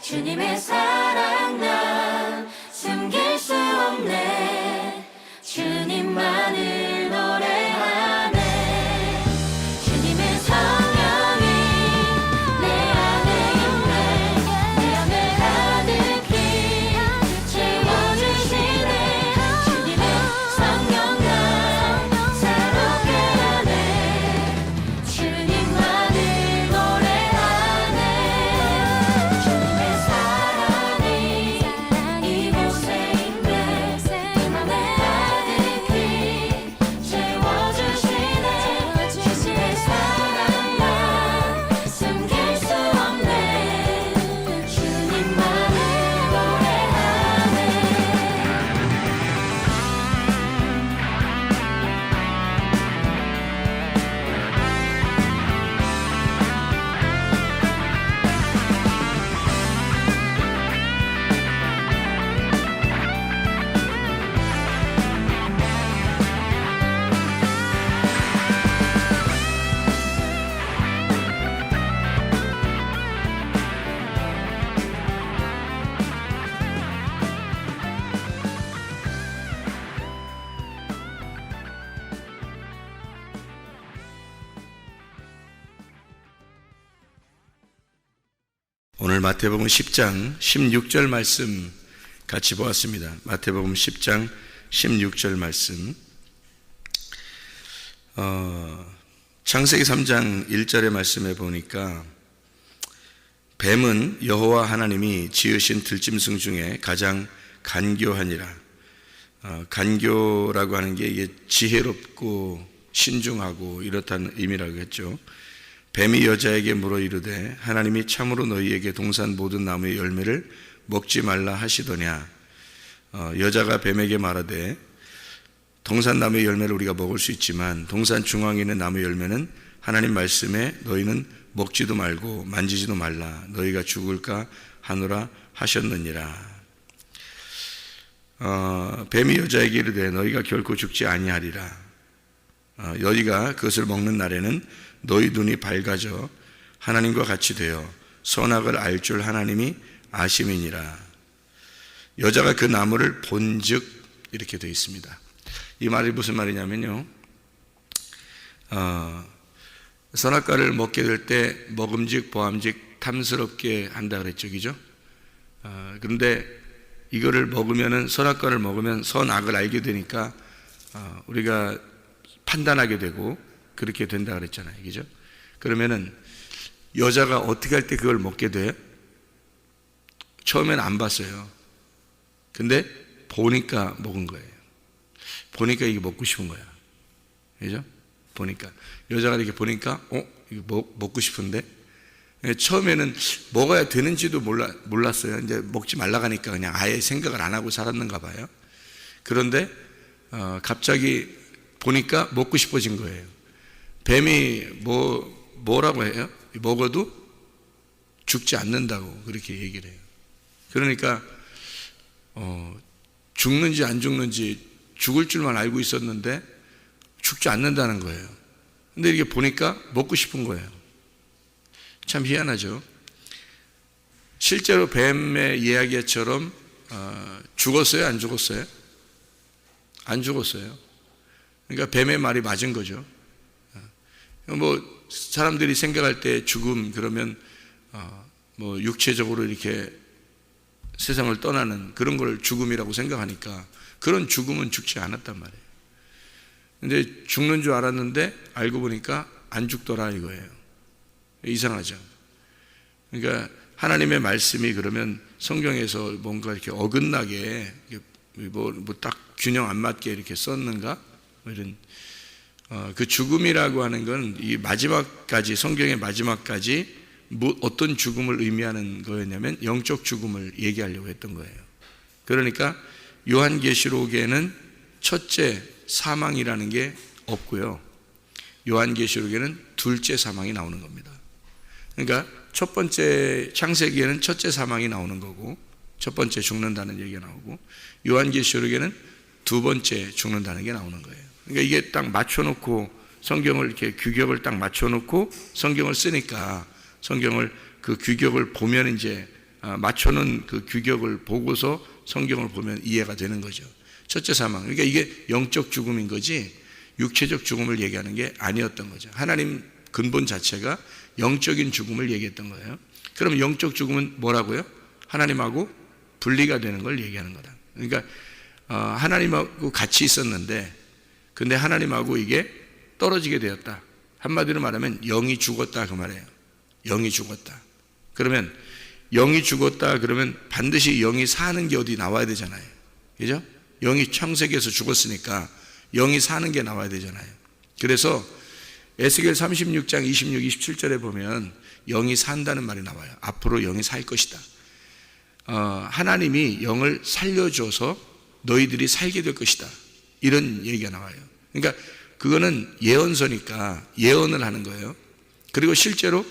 주님의 사랑 난 숨길 수 없네. 주님만을 노래하네. 주님의 성령이 내 안에 있네. 내 안을 가득히 채워주시네. 주님의 성령 날 새롭게 하네. 주님만을 노래하네. 주님의 사랑이 이곳에 있네. 내 맘에 가득히 채워주시네. 주님의 사랑 난 숨길 수 없네. 주님만을 노래하네. 오늘 마태복음 10장 16절 말씀 같이 보았습니다. 마태복음 10장 16절 말씀. 창세기 3장 1절의 말씀에 보니까 뱀은 여호와 하나님이 지으신 들짐승 중에 가장 간교하니라. 간교라고 하는 게 이게 지혜롭고 신중하고 이렇다는 의미라고 했죠. 뱀이 여자에게 물어 이르되 하나님이 참으로 너희에게 동산 모든 나무의 열매를 먹지 말라 하시더냐. 여자가 뱀에게 말하되 동산 나무의 열매를 우리가 먹을 수 있지만 동산 중앙에 있는 나무의 열매는 하나님 말씀에 너희는 먹지도 말고 만지지도 말라 너희가 죽을까 하노라 하셨느니라. 뱀이 여자에게 이르되 너희가 결코 죽지 아니하리라. 너희가 그것을 먹는 날에는 너희 눈이 밝아져 하나님과 같이 되어 선악을 알 줄 하나님이 아심이니라. 여자가 그 나무를 본즉 이렇게 되어 있습니다. 이 말이 무슨 말이냐면요, 선악과를 먹게 될 때 먹음직 보암직 탐스럽게 한다 그랬죠, 그죠? 그런데 이거를 먹으면은, 선악과를 먹으면 선악을 알게 되니까 우리가 판단하게 되고 그렇게 된다 그랬잖아요, 그죠? 그러면은 여자가 어떻게 할 때 그걸 먹게 돼요? 처음에는 안 봤어요. 근데 보니까 먹은 거예요. 보니까 이게 먹고 싶은 거야, 그죠? 보니까 여자가 이렇게 보니까 이거 먹고 싶은데, 처음에는 먹어야 되는지도 몰랐어요. 이제 먹지 말라 하니까 그냥 아예 생각을 안 하고 살았는가 봐요. 그런데 갑자기 보니까 먹고 싶어진 거예요. 뱀이 뭐라고 해요? 먹어도 죽지 않는다고 그렇게 얘기를 해요. 그러니까 죽는지 안 죽는지 죽을 줄만 알고 있었는데 죽지 않는다는 거예요. 근데 이렇게 보니까 먹고 싶은 거예요. 참 희한하죠. 실제로 뱀의 이야기처럼 죽었어요? 안 죽었어요? 안 죽었어요. 그러니까 뱀의 말이 맞은 거죠. 뭐 사람들이 생각할 때 죽음 그러면 뭐 육체적으로 이렇게 세상을 떠나는 그런 걸 죽음이라고 생각하니까 그런 죽음은 죽지 않았단 말이에요. 근데 죽는 줄 알았는데 알고 보니까 안 죽더라 이거예요. 이상하죠. 그러니까 하나님의 말씀이 그러면 성경에서 뭔가 이렇게 어긋나게 뭐 딱 균형 안 맞게 이렇게 썼는가? 뭐 이런 그 죽음이라고 하는 건 이 마지막까지, 성경의 마지막까지 어떤 죽음을 의미하는 거였냐면 영적 죽음을 얘기하려고 했던 거예요. 그러니까 요한계시록에는 첫째 사망이라는 게 없고요, 요한계시록에는 둘째 사망이 나오는 겁니다. 그러니까 첫 번째 창세기에는 첫째 사망이 나오는 거고, 첫 번째 죽는다는 얘기가 나오고, 요한계시록에는 두 번째 죽는다는 게 나오는 거예요. 그러니까 이게 딱 맞춰놓고 성경을 이렇게 규격을 딱 맞춰놓고 성경을 쓰니까 성경을 그 규격을 보면 이제 맞춰놓은 그 규격을 보고서 성경을 보면 이해가 되는 거죠. 첫째 사망. 그러니까 이게 영적 죽음인 거지 육체적 죽음을 얘기하는 게 아니었던 거죠. 하나님 근본 자체가 영적인 죽음을 얘기했던 거예요. 그럼 영적 죽음은 뭐라고요? 하나님하고 분리가 되는 걸 얘기하는 거다. 그러니까 하나님하고 같이 있었는데 근데 하나님하고 이게 떨어지게 되었다. 한마디로 말하면 영이 죽었다 그 말이에요. 영이 죽었다. 그러면 영이 죽었다 그러면 반드시 영이 사는 게 어디 나와야 되잖아요. 그죠? 영이 창세기에서 죽었으니까 영이 사는 게 나와야 되잖아요. 그래서 에스겔 36장 26, 27절에 보면 영이 산다는 말이 나와요. 앞으로 영이 살 것이다. 하나님이 영을 살려줘서 너희들이 살게 될 것이다. 이런 얘기가 나와요. 그러니까 그거는 예언서니까 예언을 하는 거예요. 그리고 실제로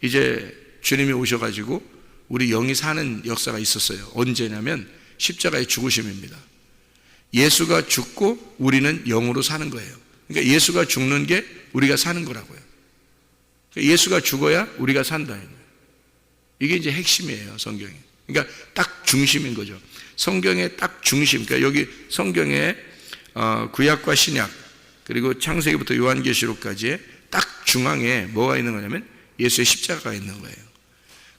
이제 주님이 오셔가지고 우리 영이 사는 역사가 있었어요. 언제냐면 십자가의 죽으심입니다. 예수가 죽고 우리는 영으로 사는 거예요. 그러니까 예수가 죽는 게 우리가 사는 거라고요. 그러니까 예수가 죽어야 우리가 산다는 거예요. 이게 이제 핵심이에요, 성경에. 그러니까 딱 중심인 거죠. 성경의 딱 중심. 그러니까 여기 성경의 구약과 신약 그리고 창세기부터 요한계시록까지의 딱 중앙에 뭐가 있는 거냐면 예수의 십자가가 있는 거예요.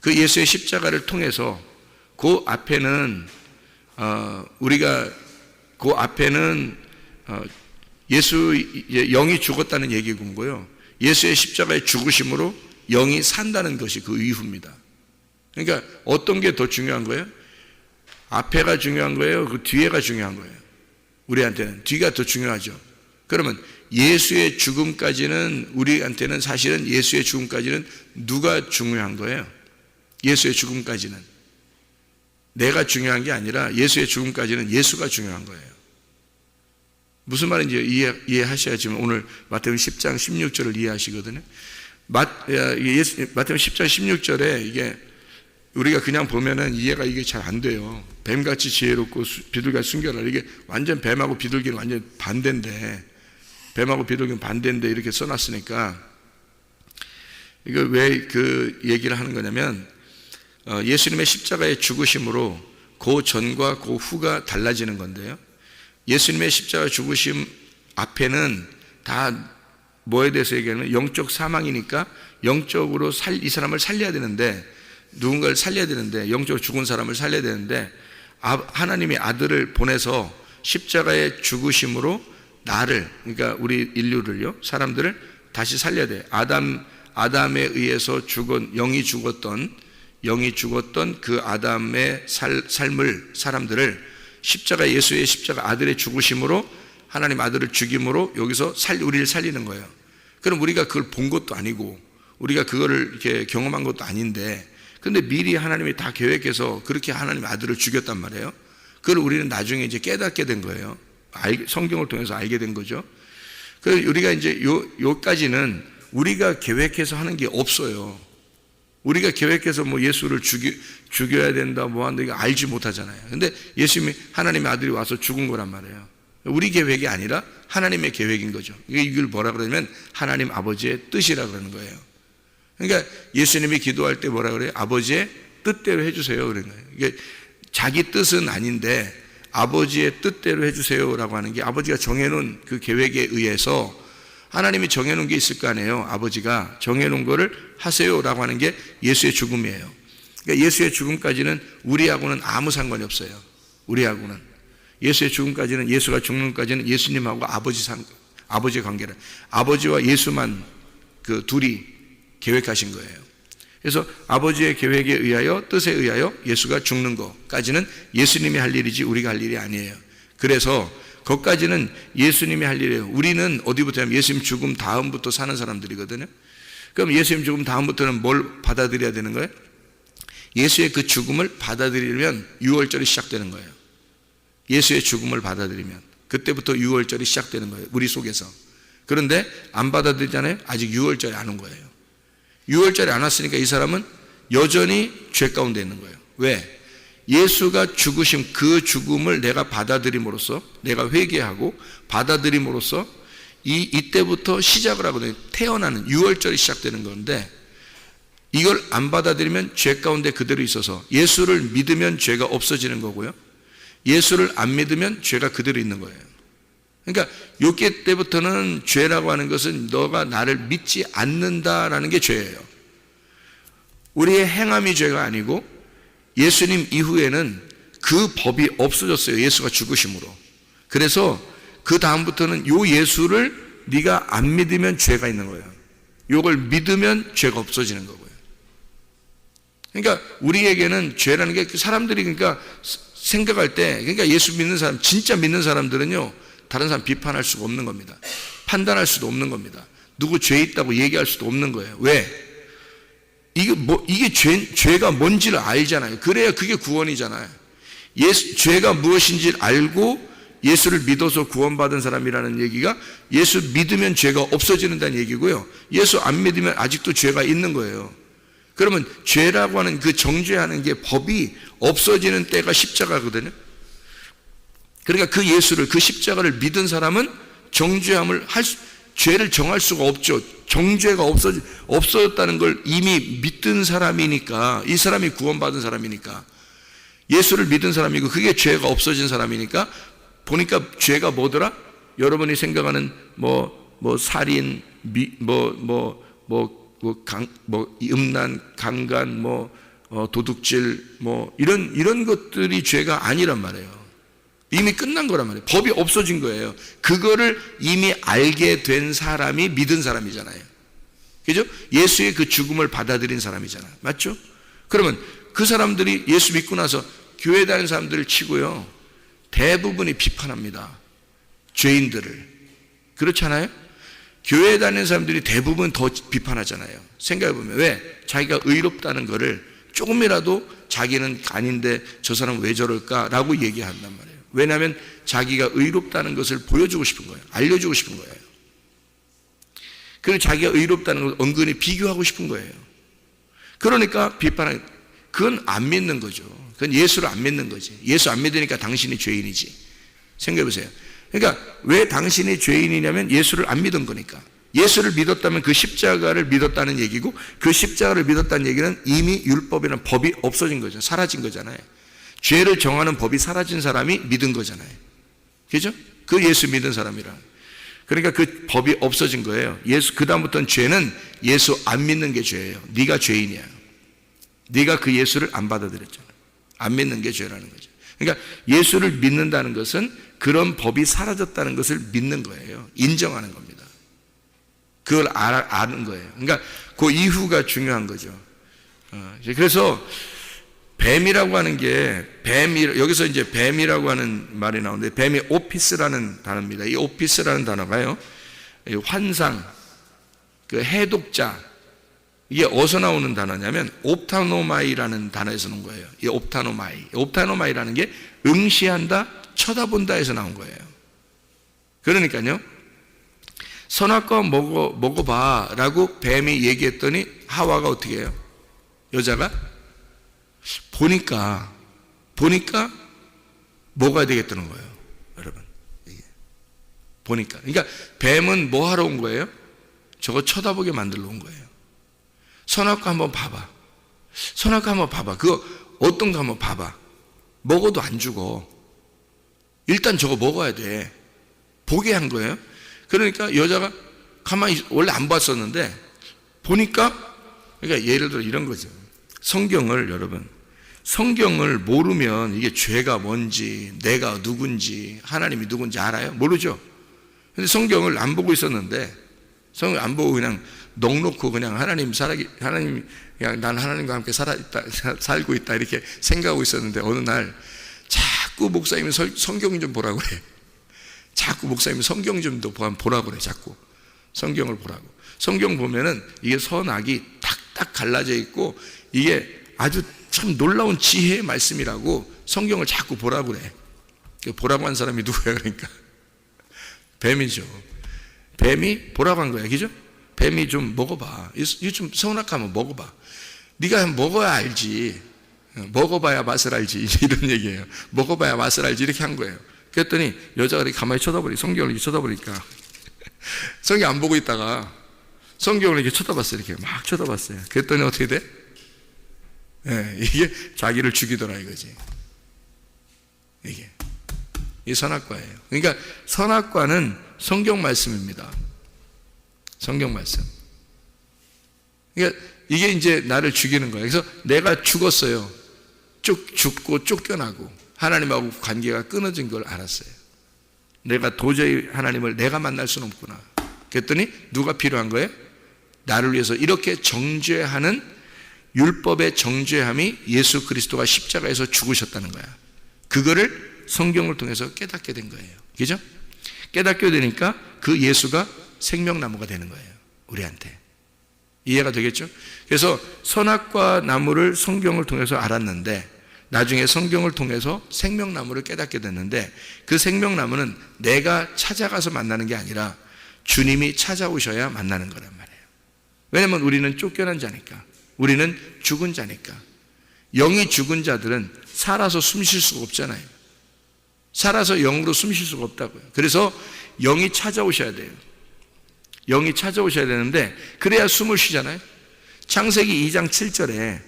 그 예수의 십자가를 통해서 그 앞에는 그 앞에는 예수 영이 죽었다는 얘기인 거고요. 예수의 십자가의 죽으심으로 영이 산다는 것이 그 이유입니다. 그러니까 어떤 게 더 중요한 거예요? 앞에가 중요한 거예요? 그 뒤에가 중요한 거예요? 우리한테는 뒤가 더 중요하죠. 그러면 예수의 죽음까지는 우리한테는 사실은 예수의 죽음까지는 누가 중요한 거예요? 예수의 죽음까지는 내가 중요한 게 아니라 예수의 죽음까지는 예수가 중요한 거예요. 무슨 말인지 이해하셔야지만 오늘 마태복음 10장 16절을 이해하시거든요. 마태복음 10장 16절에 이게 우리가 그냥 보면은 이해가 이게 잘 안 돼요. 뱀같이 지혜롭고 비둘기같이 순결하라. 이게 완전 뱀하고 비둘기는 완전 반대인데 뱀하고 비둘기는 반대인데 이렇게 써놨으니까 이거 왜 그 얘기를 하는 거냐면 예수님의 십자가의 죽으심으로 그 전과 그 후가 달라지는 건데요. 예수님의 십자가 죽으심 앞에는 다 뭐에 대해서 얘기하면 영적 사망이니까 영적으로 이 사람을 살려야 되는데 누군가를 살려야 되는데 영적으로 죽은 사람을 살려야 되는데 하나님이 아들을 보내서 십자가의 죽으심으로 나를 그러니까 우리 인류를요 사람들을 다시 살려야 돼. 아담에 의해서 영이 죽었던 그 아담의 삶을 사람들을 예수의 십자가 아들의 죽으심으로 하나님 아들을 죽임으로 여기서 우리를 살리는 거예요. 그럼 우리가 그걸 본 것도 아니고 우리가 그거를 이렇게 경험한 것도 아닌데 근데 미리 하나님이 다 계획해서 그렇게 하나님 아들을 죽였단 말이에요. 그걸 우리는 나중에 이제 깨닫게 된 거예요. 성경을 통해서 알게 된 거죠. 그래서 우리가 이제 요까지는 우리가 계획해서 하는 게 없어요. 우리가 계획해서 뭐 예수를 죽여야 된다 뭐 한다 이거 알지 못하잖아요. 근데 예수님이 하나님의 아들이 와서 죽은 거란 말이에요. 우리 계획이 아니라 하나님의 계획인 거죠. 이걸 뭐라 그러냐면 하나님 아버지의 뜻이라 그러는 거예요. 그러니까 예수님이 기도할 때 뭐라 그래요? 아버지의 뜻대로 해주세요 그러는 거예요. 이게 자기 뜻은 아닌데 아버지의 뜻대로 해주세요라고 하는 게 아버지가 정해놓은 그 계획에 의해서 하나님이 정해놓은 게 있을 거 아니에요. 아버지가 정해놓은 거를 하세요라고 하는 게 예수의 죽음이에요. 그러니까 예수의 죽음까지는 우리하고는 아무 상관이 없어요. 우리하고는 예수의 죽음까지는 예수가 죽는 것까지는 예수님하고 아버지의 관계를 아버지와 예수만 그 둘이 계획하신 거예요. 그래서 아버지의 계획에 의하여 뜻에 의하여 예수가 죽는 것까지는 예수님이 할 일이지 우리가 할 일이 아니에요. 그래서 그것까지는 예수님이 할 일이에요. 우리는 어디부터 하면 예수님 죽음 다음부터 사는 사람들이거든요. 그럼 예수님 죽음 다음부터는 뭘 받아들여야 되는 거예요? 예수의 그 죽음을 받아들이면 6월절이 시작되는 거예요. 예수의 죽음을 받아들이면 그때부터 6월절이 시작되는 거예요. 우리 속에서. 그런데 안 받아들이잖아요. 아직 6월절이 안 온 거예요. 6월절이 안 왔으니까 이 사람은 여전히 죄 가운데 있는 거예요. 왜? 예수가 죽으신 그 죽음을 내가 받아들임으로써 내가 회개하고 받아들임으로써 이때부터 시작을 하거든요. 태어나는 6월절이 시작되는 건데 이걸 안 받아들이면 죄 가운데 그대로 있어서 예수를 믿으면 죄가 없어지는 거고요. 예수를 안 믿으면 죄가 그대로 있는 거예요. 그러니까 욥기 때부터는 죄라고 하는 것은 너가 나를 믿지 않는다라는 게 죄예요. 우리의 행함이 죄가 아니고 예수님 이후에는 그 법이 없어졌어요. 예수가 죽으심으로. 그래서 그 다음부터는 요 예수를 네가 안 믿으면 죄가 있는 거예요. 요걸 믿으면 죄가 없어지는 거고요. 그러니까 우리에게는 죄라는 게 사람들이 그러니까 생각할 때 그러니까 예수 믿는 사람 진짜 믿는 사람들은요 다른 사람 비판할 수가 없는 겁니다. 판단할 수도 없는 겁니다. 누구 죄 있다고 얘기할 수도 없는 거예요. 왜? 이게 죄가 뭔지를 알잖아요. 그래야 그게 구원이잖아요. 죄가 무엇인지를 알고 예수를 믿어서 구원받은 사람이라는 얘기가 예수 믿으면 죄가 없어지는다는 얘기고요. 예수 안 믿으면 아직도 죄가 있는 거예요. 그러면 죄라고 하는 그 정죄하는 게 법이 없어지는 때가 십자가거든요. 그러니까 그 예수를 그 십자가를 믿은 사람은 정죄함을 죄를 정할 수가 없죠. 정죄가 없어졌다는 걸 이미 믿은 사람이니까 이 사람이 구원받은 사람이니까 예수를 믿은 사람이고 그게 죄가 없어진 사람이니까 보니까 죄가 뭐더라? 여러분이 생각하는 살인, 음란, 강간, 도둑질, 이런 것들이 죄가 아니란 말이에요. 이미 끝난 거란 말이에요. 법이 없어진 거예요. 그거를 이미 알게 된 사람이 믿은 사람이잖아요. 그죠? 예수의 그 죽음을 받아들인 사람이잖아요. 맞죠? 그러면 그 사람들이 예수 믿고 나서 교회 다니는 사람들을 치고요. 대부분이 비판합니다. 죄인들을. 그렇지 않아요? 교회 다니는 사람들이 대부분 더 비판하잖아요. 생각해보면 왜? 자기가 의롭다는 거를 조금이라도 자기는 아닌데 저 사람은 왜 저럴까라고 얘기한단 말이에요. 왜냐하면 자기가 의롭다는 것을 보여주고 싶은 거예요. 알려주고 싶은 거예요. 그리고 자기가 의롭다는 걸 은근히 비교하고 싶은 거예요. 그러니까 비판하는 그건 안 믿는 거죠. 그건 예수를 안 믿는 거지. 예수 안 믿으니까 당신이 죄인이지. 생각해보세요. 그러니까 왜 당신이 죄인이냐면 예수를 안 믿은 거니까. 예수를 믿었다면 그 십자가를 믿었다는 얘기고 그 십자가를 믿었다는 얘기는 이미 율법이라는 법이 없어진 거죠. 사라진 거잖아요. 죄를 정하는 법이 사라진 사람이 믿은 거잖아요. 그죠? 그 예수 믿은 사람이라. 그러니까 그 법이 없어진 거예요. 그 다음부터는 죄는 예수 안 믿는 게 죄예요. 네가 죄인이야. 네가 그 예수를 안 받아들였잖아. 안 믿는 게 죄라는 거죠. 그러니까 예수를 믿는다는 것은 그런 법이 사라졌다는 것을 믿는 거예요. 인정하는 겁니다. 그걸 아는 거예요. 그러니까 그 이후가 중요한 거죠. 그래서 뱀이라고 하는 게 여기서 이제 뱀이라고 하는 말이 나오는데 뱀이 오피스라는 단어입니다. 이 오피스라는 단어가요. 환상, 그 해독자 이게 어디서 나오는 단어냐면 옵타노마이라는 단어에서 나온 거예요. 이 옵타노마이라는 게 응시한다, 쳐다본다에서 나온 거예요. 그러니까요. 선악과 먹어봐 라고 뱀이 얘기했더니 하와가 어떻게 해요? 여자가 보니까 먹어야 되겠다는 거예요. 여러분 보니까 그러니까 뱀은 뭐 하러 온 거예요? 저거 쳐다보게 만들러 온 거예요. 선악과 한번 봐봐. 선악과 한번 봐봐. 그거 어떤 거 한번 봐봐. 먹어도 안 죽어. 일단 저거 먹어야 돼. 보게 한 거예요. 그러니까 여자가 가만히 원래 안 봤었는데 보니까 그러니까 예를 들어 이런 거죠. 성경을 여러분 성경을 모르면 이게 죄가 뭔지 내가 누군지 하나님이 누군지 알아요? 모르죠. 근데 성경을 안 보고 있었는데 성경을 안 보고 그냥 넋놓고 그냥 하나님 그냥 난 하나님과 함께 살고 있다 이렇게 생각하고 있었는데 어느 날 자꾸 목사님이 성경 좀 보라고 그래. 자꾸 목사님이 성경 좀 보라고 그래. 자꾸 성경을 보라고. 성경 보면은 이게 선악이 탁탁 갈라져 있고 이게 아주 참 놀라운 지혜의 말씀이라고 성경을 자꾸 보라고 그래. 보라고 한 사람이 누구야 그러니까 뱀이죠. 뱀이 보라고 한 거야. 그죠? 뱀이 좀 먹어봐. 이거 좀 선악하면 먹어봐. 네가 먹어야 알지. 먹어봐야 맛을 알지. 이런 얘기예요. 먹어봐야 맛을 알지. 이렇게 한 거예요. 그랬더니 여자가 이렇게 가만히 성경을 이렇게 쳐다보니까 성경 안 보고 있다가 성경을 이렇게 쳐다봤어요. 이렇게 막 쳐다봤어요. 그랬더니 어떻게 돼? 이게 자기를 죽이더라 이거지. 이게 이 선악과예요. 그러니까 선악과는 성경 말씀입니다. 성경 말씀. 그러니까 이게 이제 나를 죽이는 거예요. 그래서 내가 죽었어요. 죽고 쫓겨나고 하나님하고 관계가 끊어진 걸 알았어요. 내가 도저히 하나님을 내가 만날 수는 없구나. 그랬더니 누가 필요한 거예요? 나를 위해서 이렇게 정죄하는 율법의 정죄함이 예수 그리스도가 십자가에서 죽으셨다는 거야. 그거를 성경을 통해서 깨닫게 된 거예요. 그죠? 깨닫게 되니까 그 예수가 생명나무가 되는 거예요. 우리한테. 이해가 되겠죠? 그래서 선악과 나무를 성경을 통해서 알았는데 나중에 성경을 통해서 생명나무를 깨닫게 됐는데 그 생명나무는 내가 찾아가서 만나는 게 아니라 주님이 찾아오셔야 만나는 거란 말이에요. 왜냐하면 우리는 쫓겨난 자니까. 우리는 죽은 자니까. 영이 죽은 자들은 살아서 숨 쉴 수가 없잖아요. 살아서 영으로 숨 쉴 수가 없다고요. 그래서 영이 찾아오셔야 돼요. 영이 찾아오셔야 되는데 그래야 숨을 쉬잖아요. 창세기 2장 7절에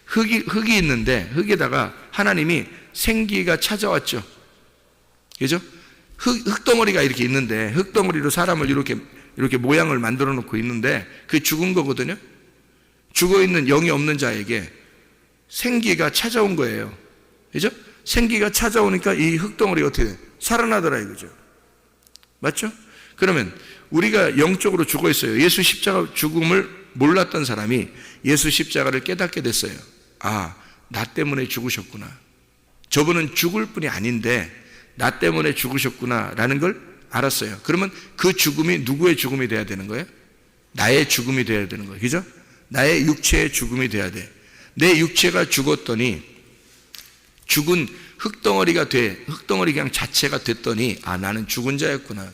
흙이 있는데 흙에다가 하나님이 생기가 찾아왔죠. 그죠? 흙덩어리가 이렇게 있는데 흙덩어리로 사람을 이렇게 모양을 만들어 놓고 있는데 그게 죽은 거거든요. 죽어 있는 영이 없는 자에게 생기가 찾아온 거예요. 그죠? 생기가 찾아오니까 이 흙덩어리가 어떻게 돼? 살아나더라 이거죠. 맞죠? 그러면 우리가 영적으로 죽어 있어요. 예수 십자가 죽음을 몰랐던 사람이 예수 십자가를 깨닫게 됐어요. 아, 나 때문에 죽으셨구나. 저분은 죽을 뿐이 아닌데 나 때문에 죽으셨구나 라는 걸 알았어요. 그러면 그 죽음이 누구의 죽음이 돼야 되는 거예요? 나의 죽음이 돼야 되는 거예요. 그죠? 나의 육체의 죽음이 돼야 돼. 내 육체가 죽었더니 죽은 흙덩어리가 흙덩어리 그냥 자체가 됐더니 아, 나는 죽은 자였구나.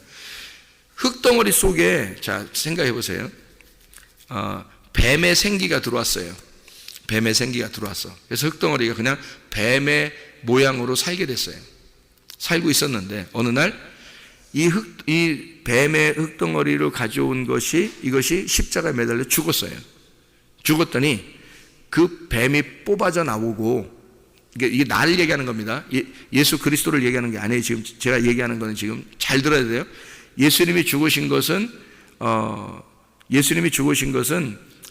흙덩어리 속에 자 생각해 보세요. 뱀의 생기가 들어왔어요. 뱀의 생기가 들어왔어. 그래서 흙덩어리가 그냥 뱀의 모양으로 살게 됐어요. 살고 있었는데 어느 날 이 뱀의 흙덩어리를 가져온 이것이 십자가에 매달려 죽었어요. 죽었더니 그 뱀이 뽑아져 나오고 이게 나를 얘기하는 겁니다. 예수 그리스도를 얘기하는 게 아니에요. 지금 제가 얘기하는 거는 지금 잘 들어야 돼요. 예수님이 죽으신 것은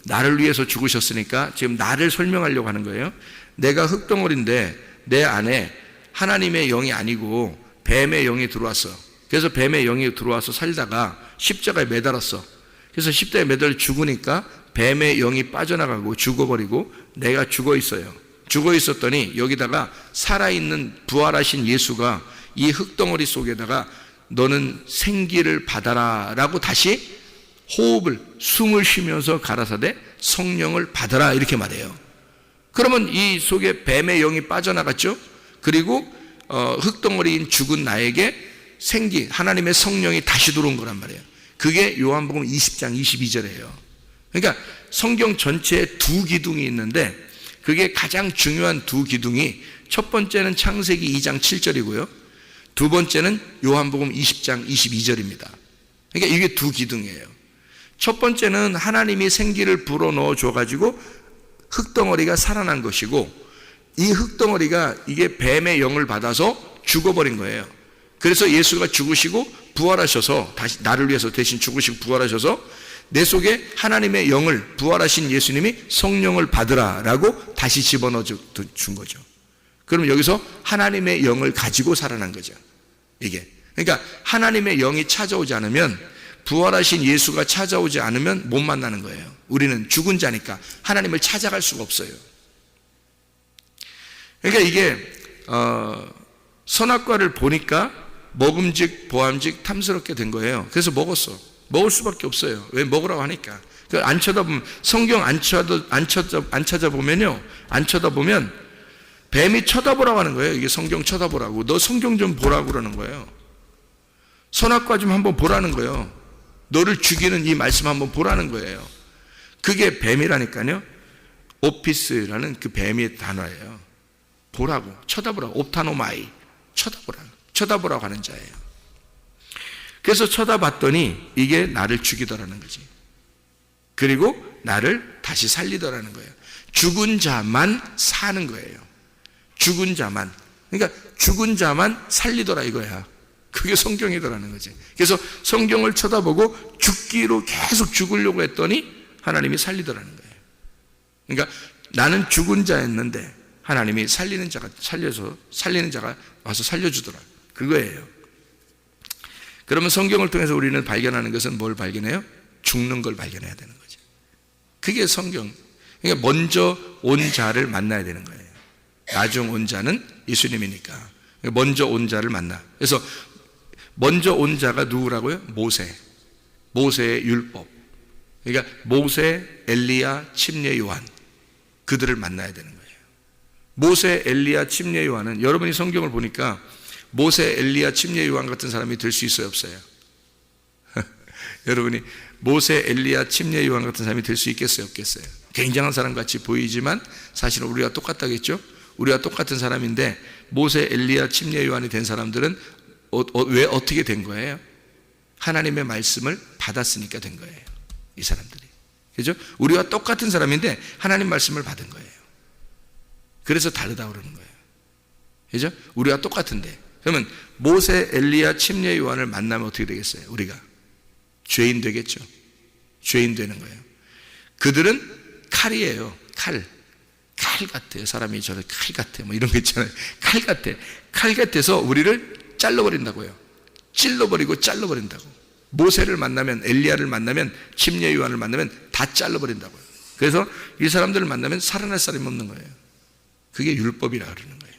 나를 위해서 죽으셨으니까 지금 나를 설명하려고 하는 거예요. 내가 흙덩어리인데 내 안에 하나님의 영이 아니고 뱀의 영이 들어왔어. 그래서 뱀의 영이 들어와서 살다가 십자가에 매달았어. 그래서 십자가에 매달려 죽으니까 뱀의 영이 빠져나가고 죽어버리고 내가 죽어 있어요. 죽어 있었더니 여기다가 살아있는 부활하신 예수가 이 흙덩어리 속에다가 너는 생기를 받아라 라고 다시 숨을 쉬면서 가라사대 성령을 받아라 이렇게 말해요. 그러면 이 속에 뱀의 영이 빠져나갔죠. 그리고 흙덩어리인 죽은 나에게 하나님의 성령이 다시 들어온 거란 말이에요. 그게 요한복음 20장 22절이에요. 그러니까 성경 전체에 두 기둥이 있는데 그게 가장 중요한 두 기둥이 첫 번째는 창세기 2장 7절이고요. 두 번째는 요한복음 20장 22절입니다. 그러니까 이게 두 기둥이에요. 첫 번째는 하나님이 생기를 불어넣어 줘가지고 흙덩어리가 살아난 것이고 이 흙덩어리가 이게 뱀의 영을 받아서 죽어버린 거예요. 그래서 예수가 죽으시고 부활하셔서 다시 나를 위해서 대신 죽으시고 부활하셔서 내 속에 하나님의 영을 부활하신 예수님이 성령을 받으라 라고 다시 집어넣어 준 거죠. 그럼 여기서 하나님의 영을 가지고 살아난 거죠. 이게. 그러니까 하나님의 영이 찾아오지 않으면 부활하신 예수가 찾아오지 않으면 못 만나는 거예요. 우리는 죽은 자니까 하나님을 찾아갈 수가 없어요. 그러니까 이게 선악과를 보니까 먹음직 보암직 탐스럽게 된 거예요. 그래서 먹었어. 먹을 수밖에 없어요. 왜? 먹으라고 하니까. 안 쳐다보면 성경 안 쳐다보면 뱀이 쳐다보라고 하는 거예요. 이게 성경 쳐다보라고. 너 성경 좀 보라고 그러는 거예요. 선악과 좀 한번 보라는 거예요. 너를 죽이는 이 말씀 한번 보라는 거예요. 그게 뱀이라니까요. 오피스라는 그 뱀의 단어예요. 보라고, 쳐다보라고. 옵타노마이, 쳐다보라고 하는 자예요. 그래서 쳐다봤더니 이게 나를 죽이더라는 거지. 그리고 나를 다시 살리더라는 거예요. 죽은 자만 사는 거예요. 죽은 자만. 그러니까 죽은 자만 살리더라 이거야. 그게 성경이더라는 거지. 그래서 성경을 쳐다보고 죽기로 계속 죽으려고 했더니 하나님이 살리더라는 거예요. 그러니까 나는 죽은 자였는데 하나님이 살리는 자가 와서 살려주더라. 그거예요. 그러면 성경을 통해서 우리는 발견하는 것은 뭘 발견해요? 죽는 걸 발견해야 되는 거죠. 그게 성경. 그러니까 먼저 온 자를 만나야 되는 거예요. 나중 온 자는 예수님이니까 먼저 온 자를 만나. 그래서 먼저 온 자가 누구라고요? 모세의 율법. 그러니까 모세, 엘리야, 침례 요한, 그들을 만나야 되는 거예요. 모세, 엘리야, 침례 요한은 여러분이 성경을 보니까 모세, 엘리야, 침례 요한 같은 사람이 될 수 있어요, 없어요? 여러분이 모세, 엘리야, 침례 요한 같은 사람이 될 수 있겠어요, 없겠어요? 굉장한 사람 같이 보이지만 사실은 우리가 똑같다겠죠? 우리가 똑같은 사람인데 모세, 엘리야, 침례 요한이 된 사람들은 왜 어떻게 된 거예요? 하나님의 말씀을 받았으니까 된 거예요. 이 사람들이. 그죠? 우리와 똑같은 사람인데 하나님 말씀을 받은 거예요. 그래서 다르다고 그러는 거예요. 그죠? 우리와 똑같은데. 그러면 모세, 엘리야, 침례 요한을 만나면 어떻게 되겠어요? 우리가 죄인 되겠죠. 죄인 되는 거예요. 그들은 칼이에요. 칼 같아요. 사람이 저를 칼 같아. 뭐 이런 거 있잖아요. 칼 같아. 칼 같아서 우리를 잘라버린다고요. 찔러버리고 잘라버린다고. 모세를 만나면, 엘리야를 만나면, 침례 요한을 만나면 다 잘라버린다고요. 그래서 이 사람들을 만나면 살아날 사람이 없는 거예요. 그게 율법이라 그러는 거예요.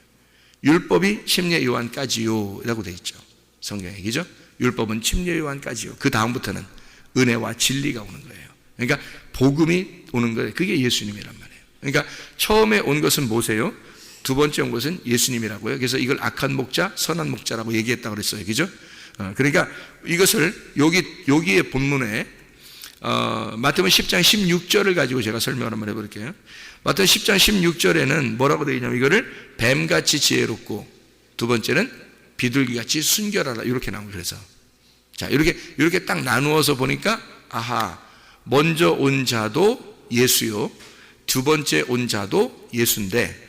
율법이 침례 요한까지요 라고 되어 있죠. 성경에. 그죠? 율법은 침례 요한까지요. 그 다음부터는 은혜와 진리가 오는 거예요. 그러니까 복음이 오는 거예요. 그게 예수님이란 말이에요. 그러니까 처음에 온 것은 모세요. 두 번째 온 것은 예수님이라고요. 그래서 이걸 악한 목자, 선한 목자라고 얘기했다고 그랬어요. 그죠? 그러니까 이것을 여기에 본문에 마태복음 10장 16절을 가지고 제가 설명을 한번 해볼게요. 마태복음 10장 16절에는 뭐라고 되어 있냐면 이거를 뱀같이 지혜롭고 두 번째는 비둘기같이 순결하라 이렇게 나오고 그래서 자 이렇게 딱 나누어서 보니까 아하 먼저 온 자도 예수요 두 번째 온 자도 예수인데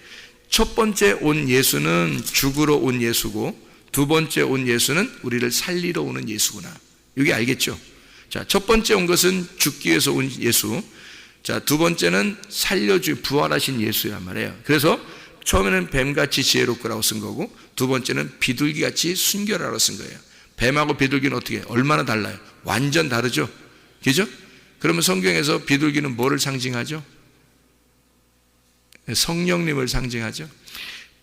첫 번째 온 예수는 죽으러 온 예수고 두 번째 온 예수는 우리를 살리러 오는 예수구나. 이게 알겠죠? 자, 첫 번째 온 것은 죽기 위해서 온 예수. 자, 두 번째는 부활하신 예수란 말이에요. 그래서 처음에는 뱀같이 지혜롭고라고 쓴 거고 두 번째는 비둘기같이 순결하라고 쓴 거예요. 뱀하고 비둘기는 어떻게 얼마나 달라요? 완전 다르죠? 그죠? 그러면 성경에서 비둘기는 뭐를 상징하죠? 성령님을 상징하죠.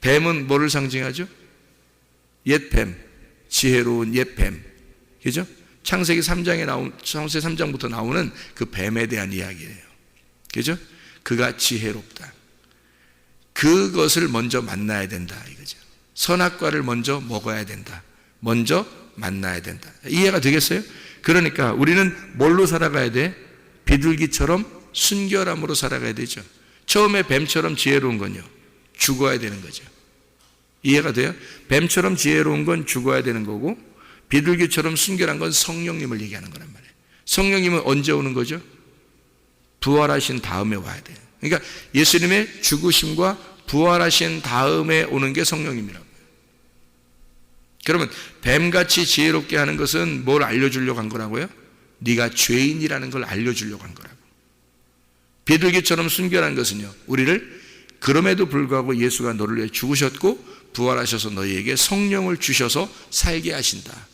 뱀은 뭐를 상징하죠? 옛뱀, 지혜로운 옛뱀. 그죠? 창세기 3장부터 나오는 그 뱀에 대한 이야기예요. 그죠? 그가 지혜롭다. 그것을 먼저 만나야 된다. 이거죠. 선악과를 먼저 먹어야 된다. 먼저 만나야 된다. 이해가 되겠어요? 그러니까 우리는 뭘로 살아가야 돼? 비둘기처럼 순결함으로 살아가야 되죠. 처음에 뱀처럼 지혜로운 건요, 죽어야 되는 거죠. 이해가 돼요? 뱀처럼 지혜로운 건 죽어야 되는 거고 비둘기처럼 순결한 건 성령님을 얘기하는 거란 말이에요. 성령님은 언제 오는 거죠? 부활하신 다음에 와야 돼요. 그러니까 예수님의 죽으심과 부활하신 다음에 오는 게 성령님이라고요. 그러면 뱀같이 지혜롭게 하는 것은 뭘 알려주려고 한 거라고요? 네가 죄인이라는 걸 알려주려고 한 거라고. 비둘기처럼 순결한 것은요, 우리를 그럼에도 불구하고 예수가 너를 위해 죽으셨고 부활하셔서 너희에게 성령을 주셔서 살게 하신다.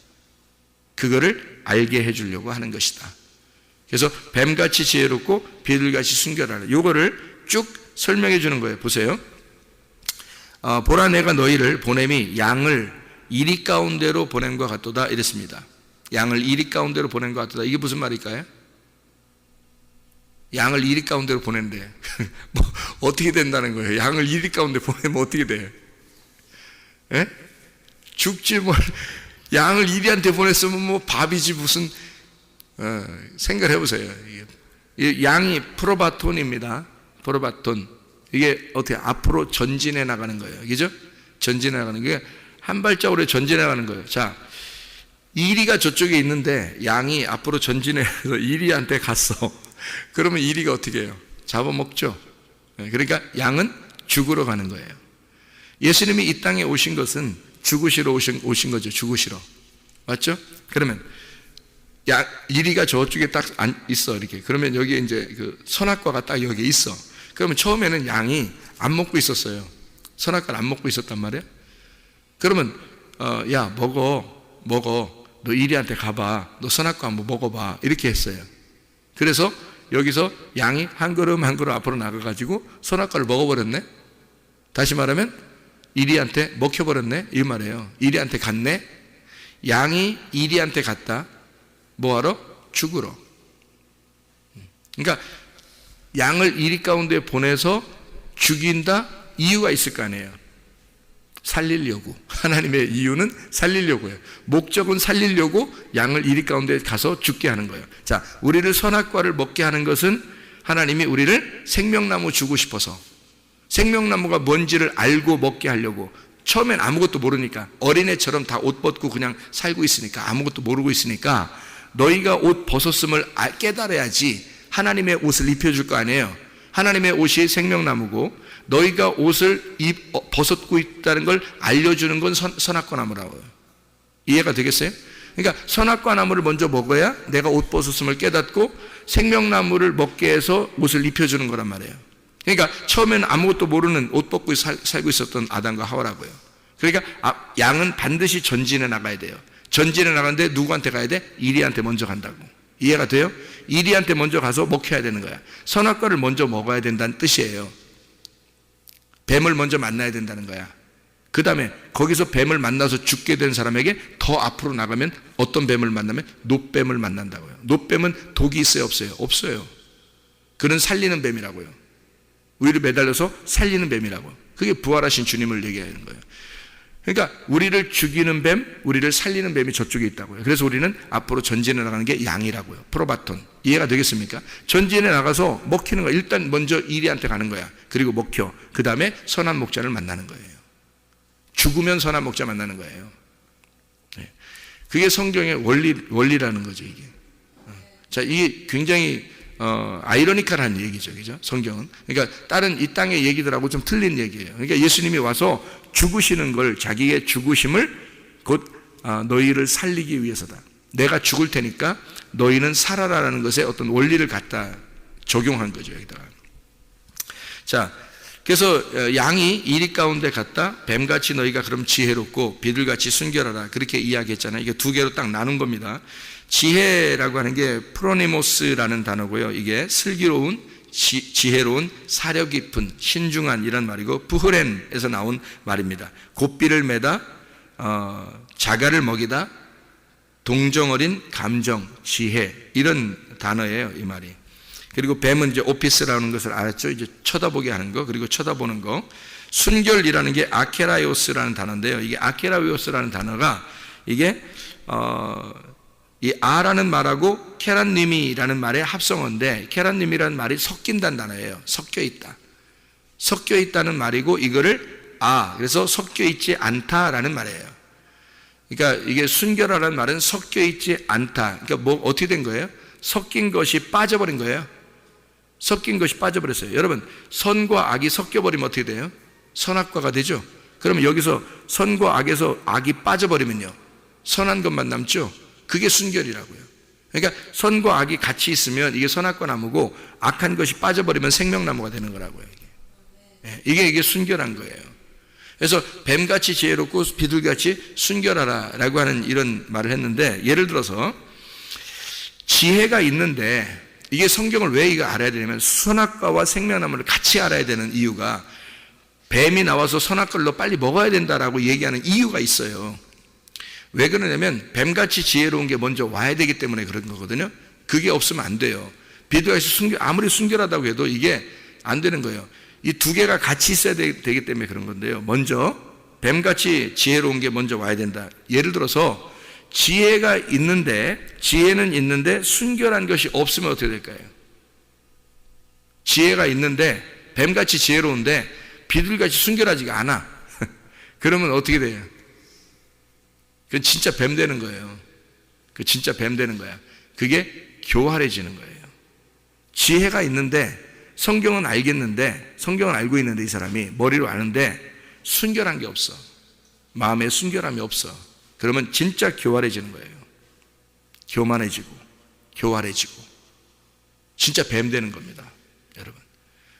그거를 알게 해주려고 하는 것이다. 그래서 뱀같이 지혜롭고 비둘기같이 순결하라. 이거를 쭉 설명해 주는 거예요. 보세요. 보라 내가 너희를 보냄이 양을 이리 가운데로 보냄과 같도다 이랬습니다. 양을 이리 가운데로 보낸 것 같다. 이게 무슨 말일까요? 양을 이리 가운데로 보낸대. 뭐 어떻게 된다는 거예요? 양을 이리 가운데 보내면 어떻게 돼요? 예? 죽지 뭘. 양을 이리한테 보냈으면 뭐 밥이지 무슨. 생각을 해보세요. 양이 프로바톤입니다. 프로바톤. 이게 어떻게 앞으로 전진해 나가는 거예요. 그죠? 전진해 나가는 게 한 발자국으로 전진해 나가는 거예요. 자, 이리가 저쪽에 있는데 양이 앞으로 전진해서 이리한테 갔어. 그러면 이리가 어떻게 해요? 잡아먹죠. 그러니까 양은 죽으러 가는 거예요. 예수님이 이 땅에 오신 것은 죽으시러 오신 거죠. 죽으시러. 맞죠? 그러면 이리가 저쪽에 딱 있어. 이렇게. 그러면 여기에 이제 그 선악과가 딱 여기에 있어. 그러면 처음에는 양이 안 먹고 있었어요. 선악과를 안 먹고 있었단 말이에요. 그러면 야 먹어. 너 이리한테 가봐. 너 선악과 한번 먹어봐. 이렇게 했어요. 그래서 여기서 양이 한 걸음 한 걸음 앞으로 나가가지고 선악과를 먹어버렸네. 다시 말하면 이리한테 먹혀버렸네 이 말이에요. 이리한테 갔네. 양이 이리한테 갔다. 뭐하러? 죽으러. 그러니까 양을 이리 가운데 보내서 죽인다 이유가 있을 거 아니에요. 살리려고. 하나님의 이유는 살리려고요. 목적은 살리려고 양을 이리 가운데 가서 죽게 하는 거예요. 자, 우리를 선악과를 먹게 하는 것은 하나님이 우리를 생명나무 주고 싶어서, 생명나무가 뭔지를 알고 먹게 하려고. 처음엔 아무것도 모르니까, 어린애처럼 다 옷 벗고 그냥 살고 있으니까, 아무것도 모르고 있으니까 너희가 옷 벗었음을 깨달아야지 하나님의 옷을 입혀줄 거 아니에요. 하나님의 옷이 생명나무고 너희가 옷을 벗었고 있다는 걸 알려주는 건 선악과 나무라고요. 이해가 되겠어요? 그러니까 선악과 나무를 먼저 먹어야 내가 옷 벗었음을 깨닫고 생명나무를 먹게 해서 옷을 입혀주는 거란 말이에요. 그러니까 처음에는 아무것도 모르는 옷 벗고 살고 있었던 아담과 하와라고요. 그러니까 양은 반드시 전진해 나가야 돼요. 전진해 나가는데 누구한테 가야 돼? 이리한테 먼저 간다고. 이해가 돼요? 이리한테 먼저 가서 먹혀야 되는 거야. 선악과를 먼저 먹어야 된다는 뜻이에요. 뱀을 먼저 만나야 된다는 거야. 그 다음에 거기서 뱀을 만나서 죽게 된 사람에게 더 앞으로 나가면 어떤 뱀을 만나면 놋뱀을 만난다고요. 놋뱀은 독이 있어요? 없어요? 없어요. 그는 살리는 뱀이라고요. 우리를 매달려서 살리는 뱀이라고. 그게 부활하신 주님을 얘기하는 거예요. 그러니까 우리를 죽이는 뱀, 우리를 살리는 뱀이 저쪽에 있다고요. 그래서 우리는 앞으로 전진해 나가는 게 양이라고요. 프로바톤. 이해가 되겠습니까? 전진해 나가서 먹히는 거야. 일단 먼저 이리한테 가는 거야. 그리고 먹혀. 그 다음에 선한 목자를 만나는 거예요. 죽으면 선한 목자 만나는 거예요. 그게 성경의 원리라는 거죠, 이게. 자, 이게 굉장히 아이러니컬한 얘기죠, 그죠? 성경은. 그러니까 다른 이 땅의 얘기들하고 좀 틀린 얘기예요. 그러니까 예수님이 와서 죽으시는 걸, 자기의 죽으심을 곧 너희를 살리기 위해서다. 내가 죽을 테니까 너희는 살아라라는 것에 어떤 원리를 갖다 적용한 거죠, 여기다가. 자, 그래서 양이 이리 가운데 갔다. 뱀같이 너희가 그럼 지혜롭고 비둘같이 순결하라. 그렇게 이야기했잖아요. 이게 두 개로 딱 나눈 겁니다. 지혜라고 하는 게 프로니모스라는 단어고요. 이게 슬기로운, 지혜로운, 사려 깊은, 신중한 이런 말이고, 부흐렌에서 나온 말입니다. 곱비를 매다, 자가를 먹이다, 동정어린 감정, 지혜 이런 단어예요, 이 말이. 그리고 뱀은 이제 오피스라는 것을 알았죠. 이제 쳐다보게 하는 거, 그리고 쳐다보는 거. 순결이라는 게 아케라이오스라는 단어인데요. 이게 아케라이오스라는 단어가 이게 이 아라는 말하고 케란님이라는 말의 합성어인데, 케란님이라는 말이 섞인다는 단어예요. 섞여 있다. 섞여 있다는 말이고, 이거를 그래서 섞여 있지 않다라는 말이에요. 그러니까 이게 순결하라는 말은 섞여 있지 않다. 그러니까 뭐 어떻게 된 거예요? 섞인 것이 빠져버린 거예요. 섞인 것이 빠져버렸어요. 여러분, 선과 악이 섞여버리면 어떻게 돼요? 선악과가 되죠. 그러면 여기서 선과 악에서 악이 빠져버리면요, 선한 것만 남죠. 그게 순결이라고요. 그러니까 선과 악이 같이 있으면 이게 선악과 나무고, 악한 것이 빠져버리면 생명나무가 되는 거라고요. 이게 순결한 거예요. 그래서 뱀같이 지혜롭고 비둘같이 순결하라라고 하는 이런 말을 했는데, 예를 들어서 지혜가 있는데, 이게 성경을 왜 이거 알아야 되냐면, 선악과와 생명나무를 같이 알아야 되는 이유가, 뱀이 나와서 선악과를 너 빨리 먹어야 된다라고 얘기하는 이유가 있어요. 왜 그러냐면 뱀같이 지혜로운 게 먼저 와야 되기 때문에 그런 거거든요. 그게 없으면 안 돼요. 비둘기같이 아무리 순결하다고 해도 이게 안 되는 거예요. 이 두 개가 같이 있어야 되기 때문에 그런 건데요. 먼저 뱀같이 지혜로운 게 먼저 와야 된다. 예를 들어서 지혜는 있는데 순결한 것이 없으면 어떻게 될까요? 지혜가 있는데 뱀같이 지혜로운데 비둘기같이 순결하지가 않아. 그러면 어떻게 돼요? 그건 진짜 뱀 되는 거예요. 그 진짜 뱀 되는 거야. 그게 교활해지는 거예요. 지혜가 있는데 성경은 알겠는데, 성경은 알고 있는데 이 사람이 머리로 아는데 순결한 게 없어. 마음에 순결함이 없어. 그러면 진짜 교활해지는 거예요. 교만해지고 교활해지고 진짜 뱀 되는 겁니다, 여러분.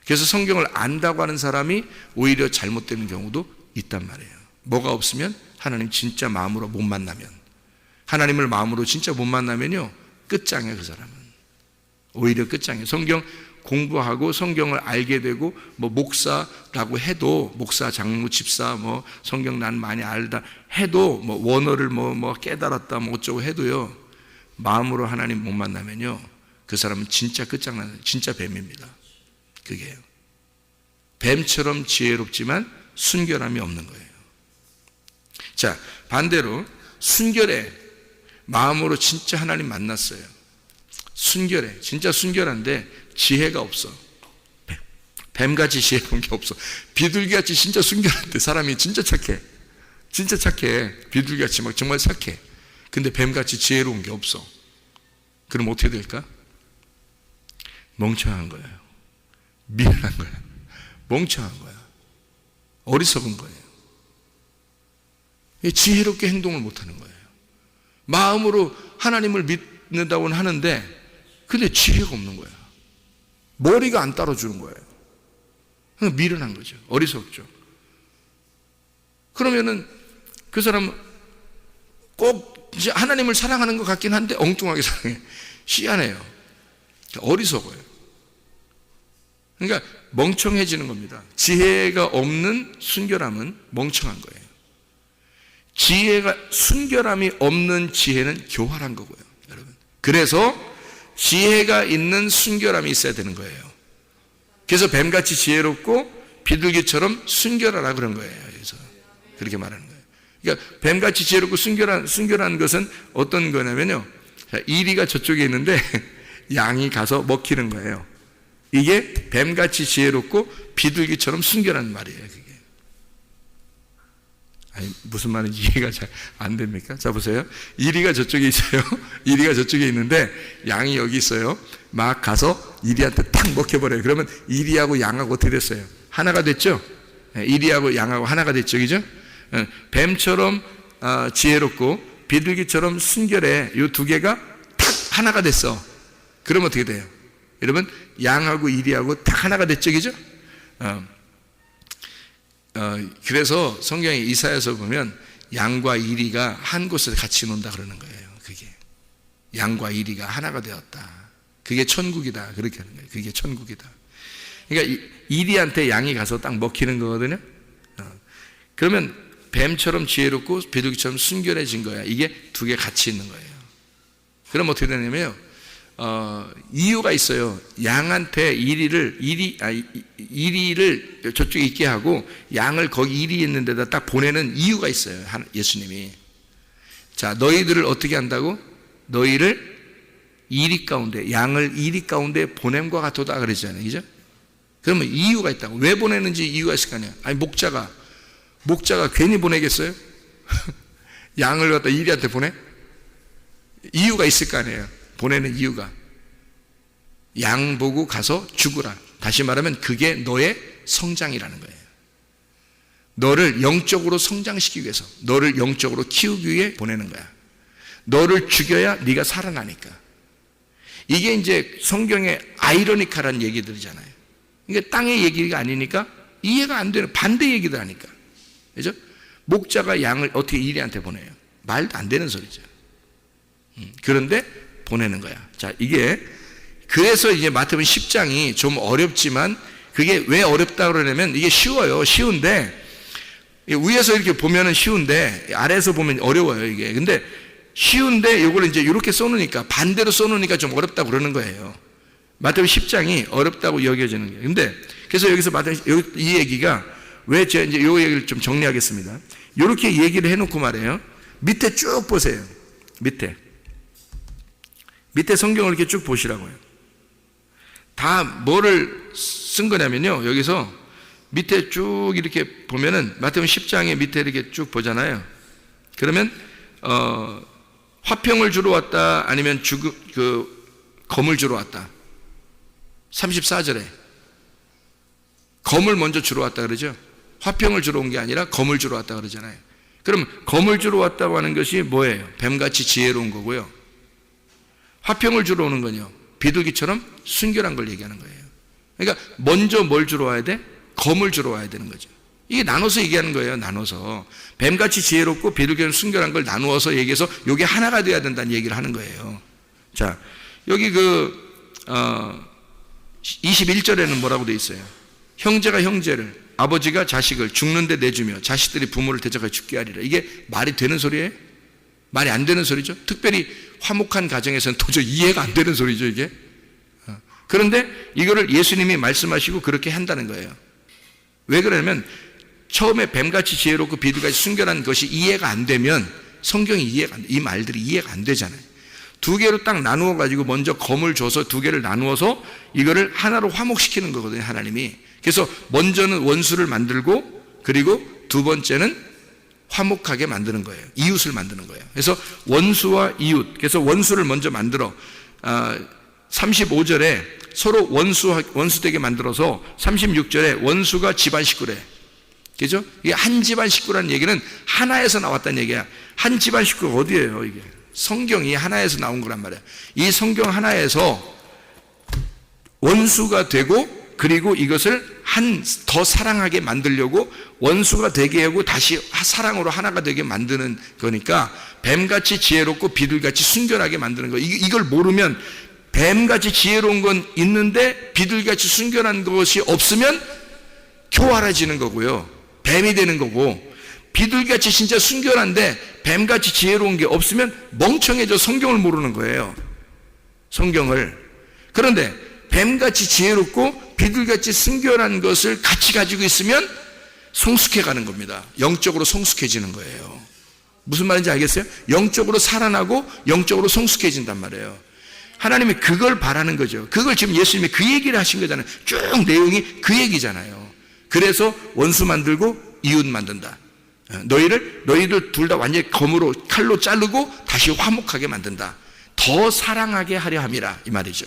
그래서 성경을 안다고 하는 사람이 오히려 잘못되는 경우도 있단 말이에요. 뭐가 없으면 하나님 진짜 마음으로 못 만나면, 하나님을 마음으로 진짜 못 만나면요 끝장이에요. 그 사람은 오히려 끝장이에요. 성경 공부하고 성경을 알게 되고 뭐 목사라고 해도, 목사, 장로, 집사 뭐 성경 난 많이 알다 해도, 뭐 원어를 뭐 깨달았다 뭐 어쩌고 해도요, 마음으로 하나님 못 만나면요 그 사람은 진짜 끝장나는, 진짜 뱀입니다. 그게요. 뱀처럼 지혜롭지만 순결함이 없는 거예요. 자, 반대로 순결해, 마음으로 진짜 하나님 만났어요. 순결해, 진짜 순결한데 지혜가 없어. 뱀같이 지혜로운 게 없어. 비둘기같이 진짜 순결한데 사람이 진짜 착해. 진짜 착해. 비둘기같이 막 정말 착해. 근데 뱀같이 지혜로운 게 없어. 그럼 어떻게 될까? 멍청한 거예요. 미련한 거예요. 멍청한 거야. 어리석은 거예요. 지혜롭게 행동을 못하는 거예요. 마음으로 하나님을 믿는다고는 하는데 근데 지혜가 없는 거야. 머리가 안 따라주는 거예요. 미련한 거죠. 어리석죠. 그러면은 그 사람은 꼭 이제 하나님을 사랑하는 것 같긴 한데 엉뚱하게 사랑해. 희한해요. 어리석어요. 그러니까 멍청해지는 겁니다. 지혜가 없는 순결함은 멍청한 거예요. 지혜가, 순결함이 없는 지혜는 교활한 거고요, 여러분. 그래서 지혜가 있는 순결함이 있어야 되는 거예요. 그래서 뱀같이 지혜롭고 비둘기처럼 순결하라 그런 거예요. 그래서 그렇게 말하는 거예요. 그러니까 뱀같이 지혜롭고 순결한 것은 어떤 거냐면요, 이리가 저쪽에 있는데 양이 가서 먹히는 거예요. 이게 뱀같이 지혜롭고 비둘기처럼 순결한 말이에요. 그게. 아니, 무슨 말인지 이해가 잘 안 됩니까? 자, 보세요. 이리가 저쪽에 있어요. 이리가 저쪽에 있는데 양이 여기 있어요. 막 가서 이리한테 탁 먹혀버려요. 그러면 이리하고 양하고 어떻게 됐어요? 하나가 됐죠? 이리하고 양하고 하나가 됐죠. 그죠? 뱀처럼 지혜롭고 비둘기처럼 순결해. 이 두 개가 탁 하나가 됐어. 그러면 어떻게 돼요? 여러분, 양하고 이리하고 딱 하나가 됐죠. 그죠? 그래서 성경에 이사야서 보면 양과 이리가 한 곳에 같이 논다 그러는 거예요. 그게 양과 이리가 하나가 되었다. 그게 천국이다. 그렇게 하는 거예요. 그게 천국이다. 그러니까 이리한테 양이 가서 딱 먹히는 거거든요. 그러면 뱀처럼 지혜롭고 비둘기처럼 순결해진 거야. 이게 두 개 같이 있는 거예요. 그럼 어떻게 되냐면요, 이유가 있어요. 양한테 이리를 저쪽에 있게 하고 양을 거기 이리 있는 데다 딱 보내는 이유가 있어요. 예수님이. 자, 너희들을 어떻게 한다고? 너희를 이리 가운데, 양을 이리 가운데 보냄과 같도다 그러잖아요. 그죠? 그러면 이유가 있다고. 왜 보내는지 이유가 있을 거 아니야. 아니, 목자가 괜히 보내겠어요? 양을 갖다 이리한테 보내? 이유가 있을 거 아니에요. 보내는 이유가. 양 보고 가서 죽으라. 다시 말하면 그게 너의 성장이라는 거예요. 너를 영적으로 성장시키기 위해서, 너를 영적으로 키우기 위해 보내는 거야. 너를 죽여야 네가 살아나니까. 이게 이제 성경의 아이러니컬한 얘기들이잖아요. 그러니까 땅의 얘기가 아니니까 이해가 안 되는 반대 얘기들 하니까. 그죠? 목자가 양을 어떻게 이리한테 보내요? 말도 안 되는 소리죠. 그런데 보내는 거야. 자, 이게 그래서 이제 마태복음 10장이 좀 어렵지만, 그게 왜 어렵다 그러냐면 이게 쉬워요. 쉬운데 위에서 이렇게 보면은 쉬운데 아래에서 보면 어려워요, 이게. 근데 쉬운데 이걸 이제 이렇게 써놓으니까, 반대로 써놓으니까 좀 어렵다고 그러는 거예요. 마태복음 10장이 어렵다고 여겨지는 거예요. 근데 그래서 여기서 이 얘기가 왜 제가 이제 이 얘기를 좀 정리하겠습니다. 이렇게 얘기를 해놓고 말해요. 밑에 쭉 보세요. 밑에 성경을 이렇게 쭉 보시라고요. 다 뭐를 쓴 거냐면요, 여기서 밑에 쭉 이렇게 보면은 마태복음 10장에 밑에 이렇게 쭉 보잖아요. 그러면 화평을 주러 왔다, 아니면 검을 주러 왔다. 34절에 검을 먼저 주러 왔다 그러죠. 화평을 주러 온 게 아니라 검을 주러 왔다 그러잖아요. 그럼 검을 주러 왔다고 하는 것이 뭐예요? 뱀같이 지혜로운 거고요. 화평을 주러 오는 건요, 비둘기처럼 순결한 걸 얘기하는 거예요. 그러니까 먼저 뭘 주러 와야 돼? 검을 주러 와야 되는 거죠. 이게 나눠서 얘기하는 거예요. 나눠서 뱀같이 지혜롭고 비둘기처럼 순결한 걸 나누어서 얘기해서 이게 하나가 돼야 된다는 얘기를 하는 거예요. 자, 여기 21절에는 뭐라고 돼 있어요? 형제가 형제를, 아버지가 자식을 죽는데 내주며 자식들이 부모를 대적하여 죽게 하리라. 이게 말이 되는 소리예요? 말이 안 되는 소리죠. 특별히 화목한 가정에서는 도저히 이해가 안 되는 소리죠, 이게. 그런데 이거를 예수님이 말씀하시고 그렇게 한다는 거예요. 왜 그러냐면 처음에 뱀같이 지혜롭고 비둘기같이 순결한 것이 이해가 안 되면 성경이 이해가 안 돼. 이 말들이 이해가 안 되잖아요. 두 개로 딱 나누어 가지고 먼저 검을 줘서 두 개를 나누어서 이거를 하나로 화목시키는 거거든요, 하나님이. 그래서 먼저는 원수를 만들고 그리고 두 번째는 화목하게 만드는 거예요. 이웃을 만드는 거예요. 그래서 원수와 이웃, 그래서 원수를 먼저 만들어 35절에 서로 원수되게 만들어서 36절에 원수가 집안 식구래. 그죠? 이게 한 집안 식구라는 얘기는 하나에서 나왔다는 얘기야. 한 집안 식구가 어디예요, 이게? 성경이 하나에서 나온 거란 말이야. 이 성경 하나에서 원수가 되고 그리고 이것을 더 사랑하게 만들려고 원수가 되게 하고 다시 사랑으로 하나가 되게 만드는 거니까 뱀같이 지혜롭고 비둘기같이 순결하게 만드는 거. 이걸 모르면 뱀같이 지혜로운 건 있는데 비둘기같이 순결한 것이 없으면 교활해지는 거고요. 뱀이 되는 거고, 비둘기같이 진짜 순결한데 뱀같이 지혜로운 게 없으면 멍청해져 성경을 모르는 거예요. 성경을. 그런데 뱀같이 지혜롭고 비둘기같이 순결한 것을 같이 가지고 있으면 성숙해 가는 겁니다. 영적으로 성숙해지는 거예요. 무슨 말인지 알겠어요? 영적으로 살아나고 영적으로 성숙해진단 말이에요. 하나님이 그걸 바라는 거죠. 그걸 지금 예수님이 그 얘기를 하신 거잖아요. 쭉 내용이 그 얘기잖아요. 그래서 원수 만들고 이웃 만든다. 너희들 둘 다 완전히 검으로 칼로 자르고 다시 화목하게 만든다. 더 사랑하게 하려 함이라, 이 말이죠.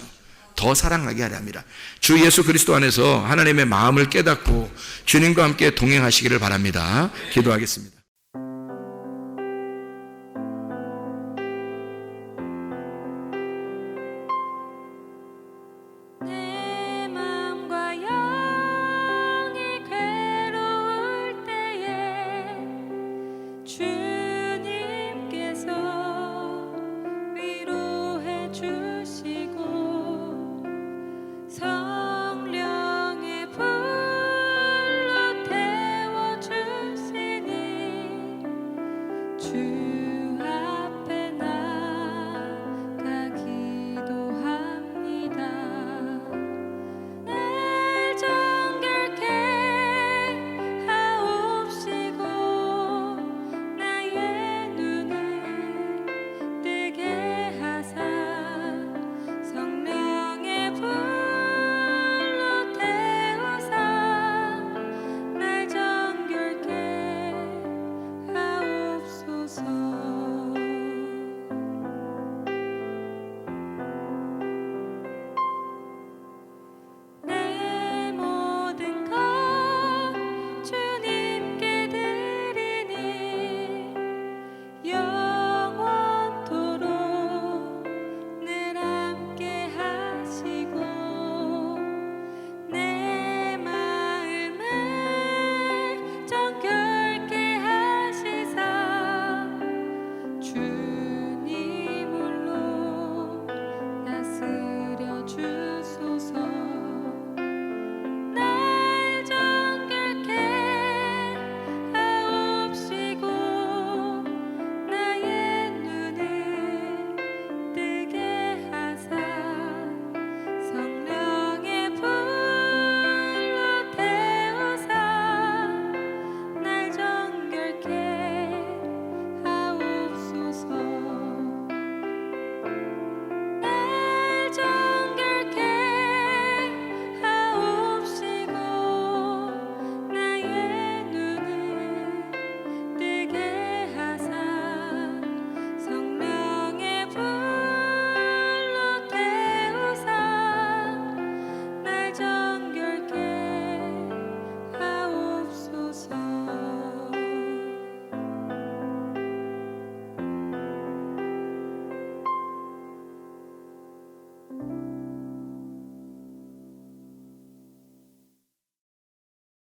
더 사랑하게 하려 함이라. 주 예수 그리스도 안에서 하나님의 마음을 깨닫고 주님과 함께 동행하시기를 바랍니다. 기도하겠습니다.